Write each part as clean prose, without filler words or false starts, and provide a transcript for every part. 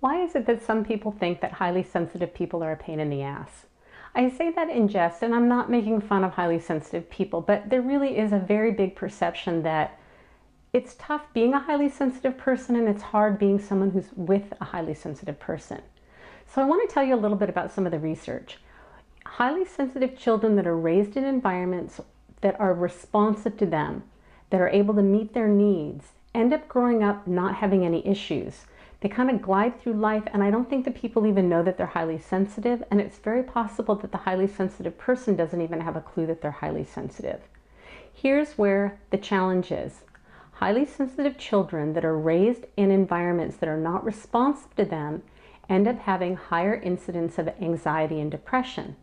Why is it that some people think that highly sensitive people are a pain in the ass? I say that in jest, and I'm not making fun of highly sensitive people, but there really is a very big perception that it's tough being a highly sensitive person and it's hard being someone who's with a highly sensitive person. So I want to tell you a little bit about some of the research. Highly sensitive children that are raised in environments that are responsive to them, that are able to meet their needs, end up growing up not having any issues. They kind of glide through life, and I don't think that people even know that they're highly sensitive, and it's very possible that the highly sensitive person doesn't even have a clue that they're highly sensitive. Here's where the challenge is. Highly sensitive children that are raised in environments that are not responsive to them end up having higher incidence of anxiety and depression.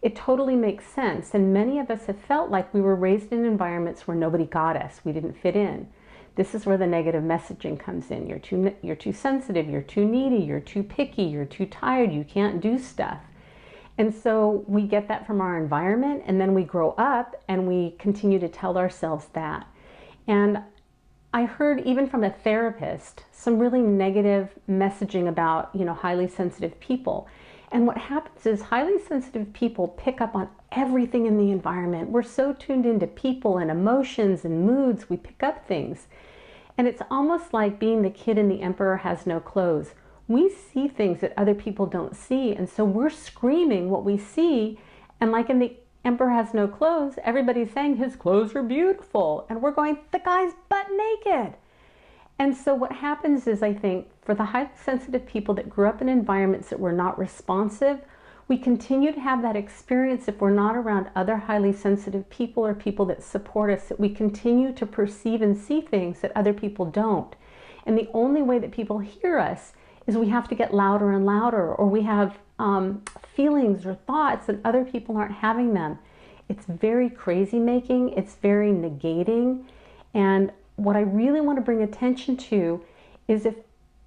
It totally makes sense, and many of us have felt like we were raised in environments where nobody got us, we didn't fit in. This is where the negative messaging comes in. You're too sensitive, you're too needy, you're too picky, you're too tired, you can't do stuff. And so we get that from our environment, and then we grow up and we continue to tell ourselves that. And I heard even from a therapist some really negative messaging about, highly sensitive people. And what happens is highly sensitive people pick up on everything in the environment. We're so tuned into people and emotions and moods, we pick up things. And it's almost like being the kid in The Emperor Has No Clothes. We see things that other people don't see, and so we're screaming what we see. And like in The Emperor Has No Clothes, everybody's saying his clothes are beautiful. And we're going, the guy's butt naked. And so what happens is, I think, for the highly sensitive people that grew up in environments that were not responsive, we continue to have that experience if we're not around other highly sensitive people or people that support us, that we continue to perceive and see things that other people don't. And the only way that people hear us is we have to get louder and louder, or we have feelings or thoughts and other people aren't having them. It's very crazy making, it's very negating. And what I really want to bring attention to is if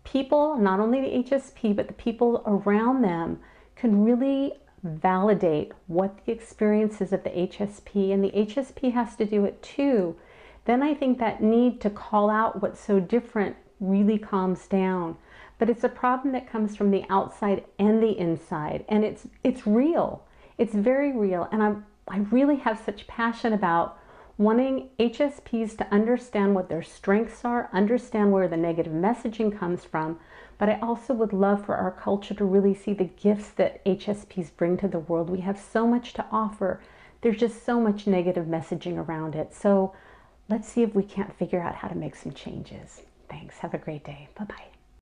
people, not only the HSP, but the people around them, can really validate what the experience is of the HSP, and the HSP has to do it too, then I think that need to call out what's so different really calms down. But it's a problem that comes from the outside and the inside, and it's real. It's very real, and I really have such passion about wanting HSPs to understand what their strengths are, understand where the negative messaging comes from, but I also would love for our culture to really see the gifts that HSPs bring to the world. We have so much to offer. There's just so much negative messaging around it. So let's see if we can't figure out how to make some changes. Thanks. Have a great day. Bye-bye.